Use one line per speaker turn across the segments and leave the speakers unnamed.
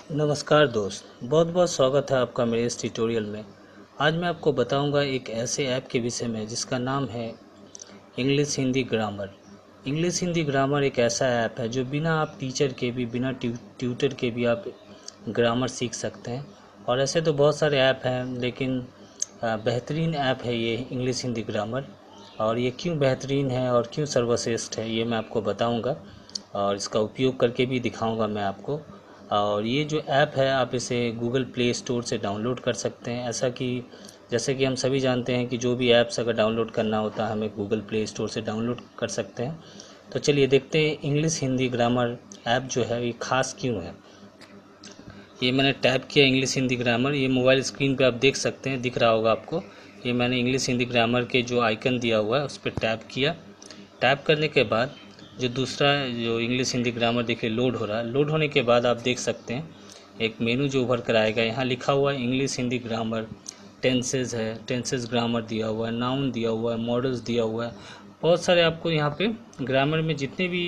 नमस्कार दोस्त, बहुत बहुत स्वागत है आपका मेरे इस ट्यूटोरियल में। आज मैं आपको बताऊंगा एक ऐसे ऐप के विषय में जिसका नाम है English Hindi grammar. English Hindi grammar एक ऐसा ऐप है जो बिना आप टीचर के भी, बिना ट्यूटर के भी आप ग्रामर सीख सकते हैं। और ऐसे तो बहुत सारे ऐप हैं, लेकिन बेहतरीन ऐप है ये इंग्लिश हिंदी ग्रामर। और ये क्यों बेहतरीन है और क्यों सर्वश्रेष्ठ है, ये मैं आपको बताऊंगा और इसका उपयोग करके भी दिखाऊंगा मैं आपको। और ये जो ऐप है, आप इसे गूगल प्ले स्टोर से डाउनलोड कर सकते हैं। ऐसा कि जैसे कि हम सभी जानते हैं कि जो भी ऐप्स अगर डाउनलोड करना होता है हमें गूगल प्ले स्टोर से डाउनलोड कर सकते हैं। तो चलिए देखते हैं इंग्लिश हिंदी ग्रामर ऐप जो है ये ख़ास क्यों है। ये मैंने टैप किया इंग्लिश हिंदी ग्रामर, ये मोबाइल स्क्रीन पे आप देख सकते हैं, दिख रहा होगा आपको। ये मैंने इंग्लिश हिंदी ग्रामर के जो आइकन दिया हुआ है उस पर टैप किया। टैप करने के बाद जो दूसरा जो इंग्लिश हिंदी ग्रामर देखिए लोड हो रहा है। लोड होने के बाद आप देख सकते हैं एक मेनू जो उभर कर आएगा। यहाँ लिखा हुआ है इंग्लिश हिंदी ग्रामर, टेंसेज है, टेंसेज ग्रामर दिया हुआ है, नाउन दिया हुआ है, मॉडल्स दिया हुआ है। बहुत सारे आपको यहाँ पे ग्रामर में जितने भी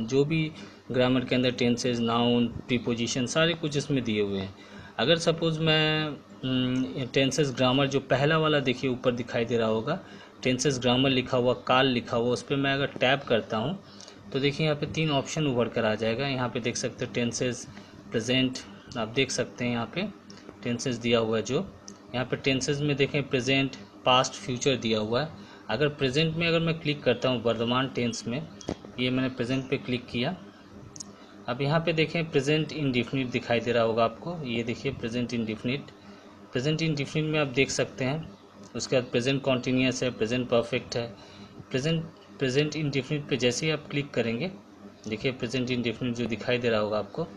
जो भी ग्रामर के अंदर टेंसेज, नाउन, प्रीपोजिशन सारे कुछ इसमें दिए हुए हैं। अगर सपोज़ मैं टेंसेज ग्रामर जो पहला वाला देखिए ऊपर दिखाई दे रहा होगा, टेंसेस ग्रामर लिखा हुआ, काल लिखा हुआ, उस पर मैं अगर टैप करता हूँ तो देखिए यहाँ पे 3 ऑप्शन उभर कर आ जाएगा। यहाँ पे देख सकते हैं टेंसेस, प्रेजेंट, आप देख सकते हैं यहाँ पे टेंसेस दिया हुआ है। जो यहाँ पे टेंसेस में देखें प्रेजेंट, पास्ट, फ्यूचर दिया हुआ है। अगर प्रेजेंट में अगर मैं क्लिक करता हूँ वर्तमान टेंस में, ये मैंने प्रेजेंट पे क्लिक किया। अब यहाँ पे देखें प्रेजेंट इंडिफिनिट दिखाई दे रहा होगा आपको, ये देखिए प्रेजेंट इंडिफिनिट। प्रेजेंट इंडिफिनिट में आप देख सकते हैं, उसके बाद प्रेजेंट कॉन्टीन्यूअस है, प्रेजेंट परफेक्ट है। प्रेजेंट इंडिफिनिट पे जैसे ही आप क्लिक करेंगे, देखिए प्रेजेंट इंडिफिनिट जो दिखाई दे रहा होगा आपको,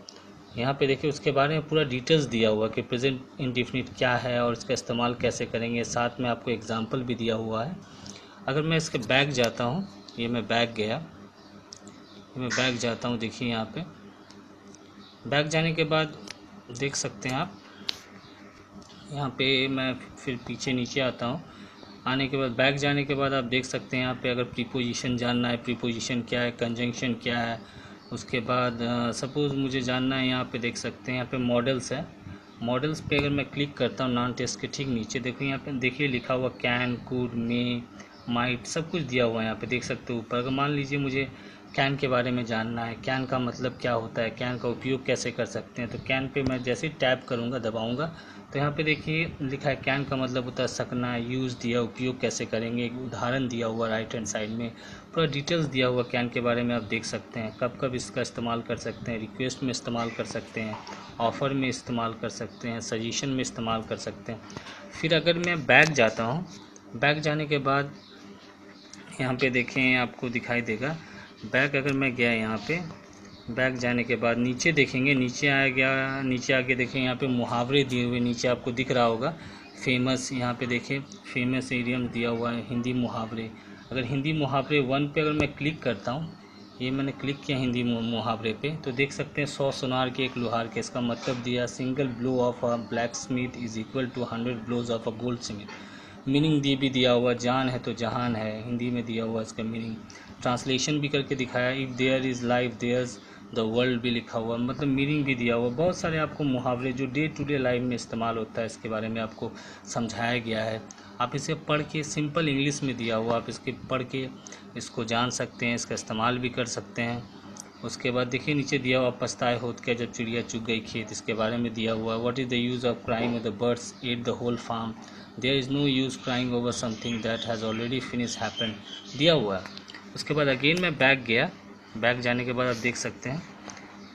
यहाँ पे देखिए उसके बारे में पूरा डिटेल्स दिया हुआ कि प्रेजेंट इंडिफिनिट क्या है और इसका इस्तेमाल कैसे करेंगे। साथ में आपको एग्जाम्पल भी दिया हुआ है। अगर मैं इसके बैक जाता हूँ, ये मैं बैक गया, मैं बैक जाता हूँ, देखिए यहाँ पे बैक जाने के बाद देख सकते हैं आप, यहाँ पे मैं फिर पीछे नीचे आता हूँ। आने के बाद बैक जाने के बाद आप देख सकते हैं यहाँ पे अगर प्रीपोजिशन जानना है, प्रीपोजिशन क्या है, कंजंक्शन क्या है। उसके बाद सपोज़ मुझे जानना है, यहाँ पे देख सकते हैं यहाँ पे मॉडल्स है। मॉडल्स पे अगर मैं क्लिक करता हूँ नॉन टेस्ट के ठीक नीचे, देखो यहाँ पे देखिए लिखा हुआ कैन, कुड, मे, माइट, सब कुछ दिया हुआ है यहाँ पे देख सकते हो ऊपर। अगर मान लीजिए मुझे कैन के बारे में जानना है, कैन का मतलब क्या होता है, कैन का उपयोग कैसे कर सकते हैं, तो कैन पे मैं जैसे ही टैप करूँगा, दबाऊँगा, तो यहाँ पे देखिए लिखा है कैन का मतलब होता है सकना, यूज़ दिया, उपयोग कैसे करेंगे, एक उदाहरण दिया हुआ राइट हैंड साइड में, पूरा डिटेल्स दिया हुआ कैन के बारे में आप देख सकते हैं। कब कब इसका इस्तेमाल कर सकते हैं, रिक्वेस्ट में इस्तेमाल कर सकते हैं, ऑफ़र में इस्तेमाल कर सकते हैं, सजेशन में इस्तेमाल कर सकते हैं। फिर अगर मैं बैक जाता हूँ, बैक जाने के बाद यहाँ पे देखें आपको दिखाई देगा, बैक अगर मैं गया यहाँ पे, बैक जाने के बाद नीचे देखेंगे, नीचे आ गया, नीचे आके देखें यहाँ पे मुहावरे दिए हुए नीचे आपको दिख रहा होगा। फेमस, यहाँ पे देखें फेमस इडियम दिया हुआ है, हिंदी मुहावरे। अगर हिंदी मुहावरे 1 पे अगर मैं क्लिक करता हूँ, ये मैंने क्लिक किया हिंदी मुहावरे पे, तो देख सकते हैं 100 सुनार के एक लोहार के, इसका मतलब दिया single blow of a black smith is equal to 100 blows of a gold smith. Meaning दी भी दिया हुआ, जान है तो जहान है, हिंदी में दिया हुआ इसका मीनिंग। ट्रांसलेशन भी करके दिखाया, if there is life there's the world भी लिखा हुआ, मतलब मीनिंग भी दिया हुआ। बहुत सारे आपको मुहावरे जो डे टू डे लाइफ में इस्तेमाल होता है, इसके बारे में आपको समझाया गया है। आप इसे पढ़ के, सिंपल इंग्लिश में दिया हुआ, आप इसके पढ़ के इसको जान सकते हैं, इसका इस्तेमाल भी कर सकते हैं। उसके बाद देखिए नीचे दिया हुआ पछताए होत क्या जब चिड़िया चुग गई खेत, इसके बारे में दिया हुआ। What is the use of crying of the birds at the whole farm, there is no use crying over something that has already finish happen, दिया हुआ है। उसके बाद अगेन मैं बैक गया, बैक जाने के बाद आप देख सकते हैं,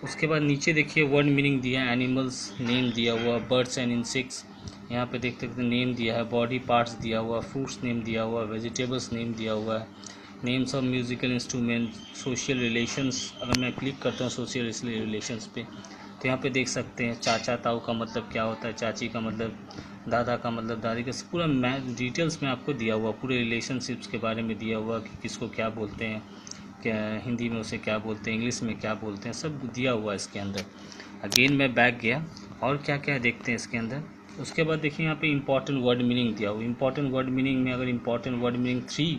उसके बाद नीचे देखिए वर्ड मीनिंग दिया है, एनिमल्स नेम दिया हुआ, बर्ड्स एंड इंसेक्ट्स यहाँ पे देख सकते हैं नेम दिया है, बॉडी पार्ट्स दिया हुआ, फ्रूट्स नेम दिया हुआ, वेजिटेबल्स नेम दिया हुआ है, names of musical instrument, social relations. अगर मैं क्लिक करता हूँ सोशल रिलेशंस पे, तो यहाँ पे देख सकते हैं चाचा ताऊ का मतलब क्या होता है, चाची का मतलब, दादा का मतलब दादी का, पूरा डिटेल्स में आपको दिया हुआ, पूरे रिलेशनशिप्स के बारे में दिया हुआ कि किसको क्या बोलते हैं, क्या हिंदी में उसे क्या बोलते हैं, इंग्लिश में क्या बोलते हैं, सब दिया हुआ है इसके अंदर। अगेन मैं बैक गया और क्या क्या देखते हैं इसके अंदर। उसके बाद देखिए यहाँ पे इंपॉर्टेंट वर्ड मीनिंग दिया हुआ। इंपॉर्टेंट वर्ड मीनिंग में अगर इंपॉर्टेंट वर्ड मीनिंग 3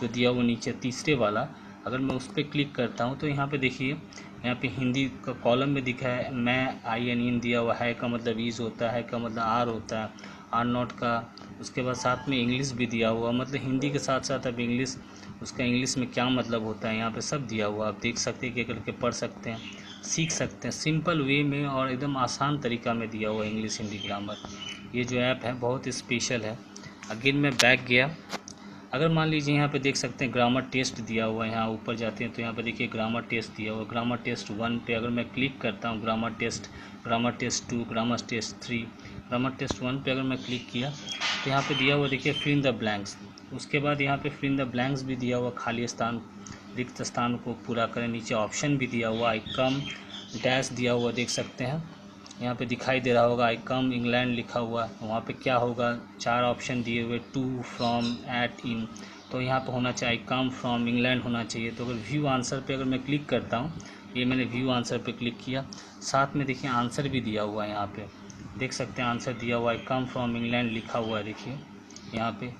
जो दिया हुआ नीचे तीसरे वाला, अगर मैं उस पर क्लिक करता हूँ तो यहाँ पे देखिए, यहाँ पे हिंदी का कॉलम में दिखा है, मैं आई एन इन दिया हुआ है का मतलब ईज होता है, का मतलब आर होता है, आर नॉट का। उसके बाद साथ में इंग्लिश भी दिया हुआ, मतलब हिंदी के साथ साथ अब इंग्लिश, उसका इंग्लिश में क्या मतलब होता है यहाँ पे सब दिया हुआ। आप देख सकते हैं कि करके पढ़ सकते हैं, सीख सकते हैं सिंपल वे में और एकदम आसान तरीका में दिया हुआ इंग्लिश हिंदी ग्रामर। ये जो ऐप है बहुत स्पेशल है। अगेन मैं बैक गया, अगर मान लीजिए यहाँ पे देख सकते हैं ग्रामर टेस्ट दिया हुआ है, यहाँ ऊपर जाते हैं तो यहाँ पे देखिए ग्रामर टेस्ट दिया हुआ है। ग्रामर टेस्ट 1 पे अगर मैं क्लिक करता हूँ, grammar test 2, grammar test 3, grammar test 1 पे अगर मैं क्लिक किया तो यहाँ पे दिया हुआ देखिए फिल इन द ब्लैंक्स। उसके बाद यहाँ पे फिल इन द ब्लैंक्स भी दिया हुआ, खाली स्थान, रिक्त स्थान को पूरा करें। नीचे ऑप्शन भी दिया हुआ, आई कम डैश दिया हुआ देख सकते हैं, यहाँ पे दिखाई दे रहा होगा आई कम इंग्लैंड लिखा हुआ। वहाँ पे क्या होगा, 4 ऑप्शन दिए हुए, टू, फ्रॉम, एट, इन, तो यहाँ पे होना चाहिए आई कम फ्रॉम इंग्लैंड होना चाहिए। तो अगर व्यू आंसर पे अगर मैं क्लिक करता हूँ, ये मैंने व्यू आंसर पे क्लिक किया, साथ में देखिए आंसर भी दिया हुआ है, यहाँ पे देख सकते हैं आंसर दिया हुआ है, आई कम फ्रॉम इंग्लैंड लिखा हुआ है देखिए यहाँ पे।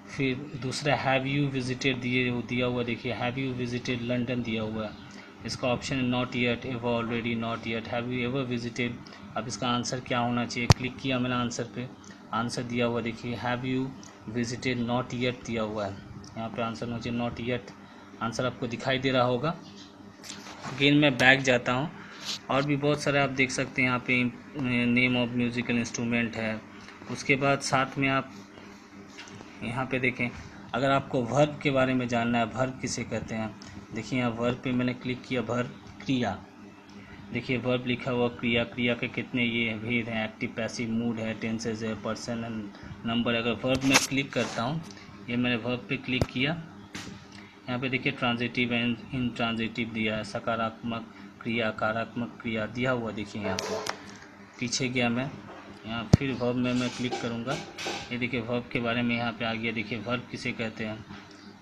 फिर दूसरा हैव यू विजिटेड दिया हुआ, देखिए हैव यू विजिटेड लंदन दिया हुआ है। इसका ऑप्शन है not yet, ever, already, not yet, have you ever visited. अब इसका आंसर क्या होना चाहिए, क्लिक किया मैंने आंसर पे, आंसर दिया हुआ देखिए have you visited not yet दिया हुआ है, यहाँ पे आंसर होना चाहिए नॉट येट। आंसर आपको दिखाई दे रहा होगा। अगेन मैं बैक जाता हूँ, और भी बहुत सारे आप देख सकते हैं यहाँ पे नेम ऑफ म्यूज़िकल इंस्ट्रूमेंट है। उसके बाद साथ में आप यहाँ पे देखें, अगर आपको वर्ब के बारे में जानना है, वर्ब किसे कहते हैं, देखिए यहाँ वर्ब पे मैंने क्लिक किया, वर्ब क्रिया, देखिए वर्ब लिखा हुआ क्रिया, क्रिया के कितने ये भेद हैं, एक्टिव, पैसिव, मूड है, टेंसेज है, पर्सन एंड नंबर। अगर वर्ब में क्लिक करता हूँ, ये मैंने वर्ब पे क्लिक किया, यहाँ पे देखिए ट्रांजिटिव एंड इंट्रांजिटिव दिया है, सकारात्मक क्रिया, नकारात्मक क्रिया दिया हुआ देखिए यहाँ पे। पीछे गया मैं, यहाँ फिर वर्ब में मैं क्लिक करूँगा, ये देखिए वर्ब के बारे में यहाँ पे आ गया। देखिए वर्ब किसे कहते हैं,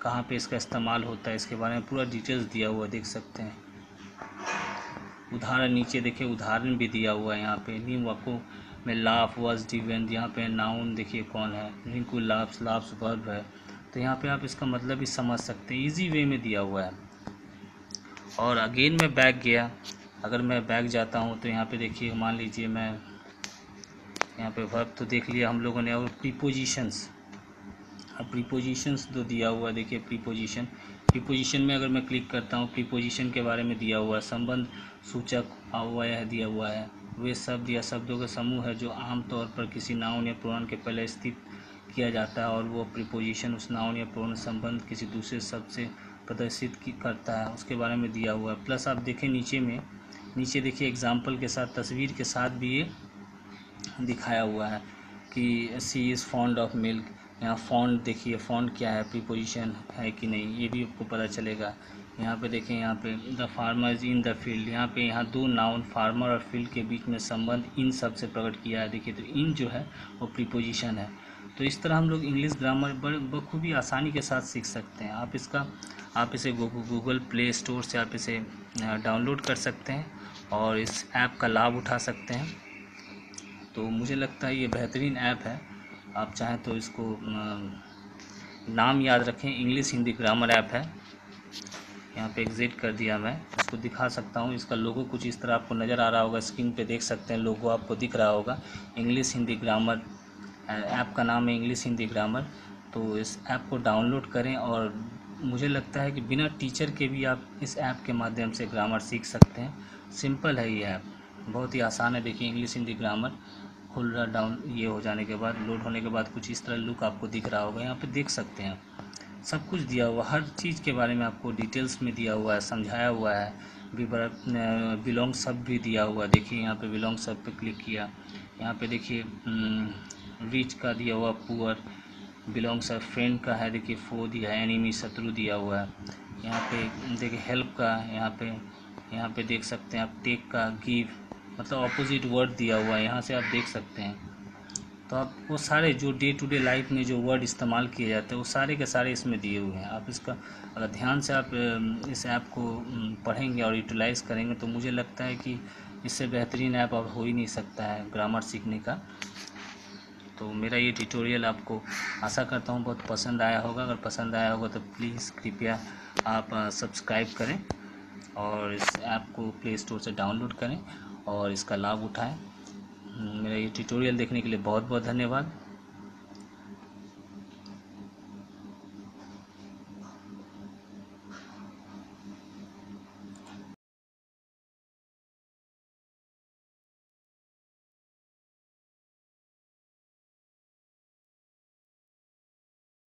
कहाँ पे इसका इस्तेमाल होता है, इसके बारे में पूरा डिटेल्स दिया हुआ देख सकते हैं। उदाहरण नीचे देखिए उदाहरण भी दिया हुआ है यहाँ पे। नीम वाक्यों में लाफ, वॉज, डिवेंट, यहाँ पे नाउन देखिए कौन है, रिंकू लाफ्स, लाफ्स वर्ब है, तो यहाँ पे आप इसका मतलब भी समझ सकते हैं, इजी वे में दिया हुआ है। और अगेन मैं बैक गया, अगर मैं बैक जाता हूँ तो यहाँ पे देखिए मान लीजिए मैं यहाँ पे वर्ब तो देख लिया हम लोगों ने, और प्रीपोजिशंस, अब प्रीपोजिशंस जो दिया हुआ है देखिए, प्रीपोजिशन में अगर मैं क्लिक करता हूँ, प्रीपोजिशन के बारे में दिया हुआ है, संबंध सूचक अव्यय दिया हुआ है, वे शब्द या शब्दों का समूह है जो आमतौर पर किसी नाउन या प्रोनाउन के पहले स्थित किया जाता है, और वो प्रीपोजिशन उस नाउन या प्रोनाउन संबंध किसी दूसरे शब्द से प्रदर्शित करता है, उसके बारे में दिया हुआ है। प्लस आप देखें नीचे में, नीचे देखिए एग्जाम्पल के साथ, तस्वीर के साथ भी ये दिखाया हुआ है कि सी इज़ फॉन्ड ऑफ मिल्क। यहाँ फॉन्ड देखिए, फॉन्ड क्या है, प्रीपोजिशन है कि नहीं, ये भी आपको पता चलेगा। यहाँ पे देखें, यहाँ पे the farmer is in the field, यहाँ पे यहाँ दो नाउन फार्मर और फील्ड के बीच में संबंध इन सब से प्रकट किया है देखिए, तो इन जो है वो प्रीपोजिशन है। तो इस तरह हम लोग इंग्लिश ग्रामर बखूबी आसानी के साथ सीख सकते हैं। आप इसे गूगल प्ले स्टोर से आप इसे डाउनलोड कर सकते हैं और इस ऐप का लाभ उठा सकते हैं। तो मुझे लगता है ये बेहतरीन ऐप है। आप चाहें तो इसको नाम याद रखें, इंग्लिश हिंदी ग्रामर ऐप है। यहाँ पे एग्जिट कर दिया, मैं इसको दिखा सकता हूँ। इसका लोगो कुछ इस तरह आपको नज़र आ रहा होगा, स्क्रीन पे देख सकते हैं, लोगो आपको दिख रहा होगा। इंग्लिश हिंदी ग्रामर ऐप का नाम है, इंग्लिश हिंदी ग्रामर। तो इस ऐप को डाउनलोड करें, और मुझे लगता है कि बिना टीचर के भी आप इस ऐप के माध्यम से ग्रामर सीख सकते हैं। सिंपल है ये ऐप, बहुत ही आसान है। देखिए इंग्लिश हिंदी ग्रामर खुल रहा, डाउन ये हो जाने के बाद, लोड होने के बाद कुछ इस तरह लुक आपको दिख रहा होगा। यहाँ पे देख सकते हैं सब कुछ दिया हुआ, हर चीज़ के बारे में आपको डिटेल्स में दिया हुआ है, समझाया हुआ है। बिलोंग सब भी दिया हुआ, देखिए यहाँ पे बिलोंग सब पे क्लिक किया, यहाँ पे देखिए रिच का दिया हुआ, पुअर, बिलोंग सब, फ्रेंड का है देखिए फो दिया है, एनिमी शत्रु दिया हुआ है। यहाँ पे देखिए हेल्प का, यहाँ पे देख सकते हैं आप, टेक का, गिव, मतलब अपोजिट वर्ड दिया हुआ है, यहाँ से आप देख सकते हैं। तो आप वो सारे जो डे टू डे लाइफ में जो वर्ड इस्तेमाल किए जाते हैं वो सारे के सारे इसमें दिए हुए हैं। आप इसका अगर ध्यान से आप इस ऐप को पढ़ेंगे और यूटिलाइज़ करेंगे तो मुझे लगता है कि इससे बेहतरीन ऐप और हो ही नहीं सकता है ग्रामर सीखने का। तो मेरा ये ट्यूटोरियल आपको आशा करता हूँ बहुत पसंद आया होगा। अगर पसंद आया होगा तो प्लीज़ कृपया आप सब्सक्राइब करें और इस ऐप को प्ले स्टोर से डाउनलोड करें और इसका लाभ उठाएं। मेरा ये ट्यूटोरियल देखने के लिए बहुत बहुत धन्यवाद।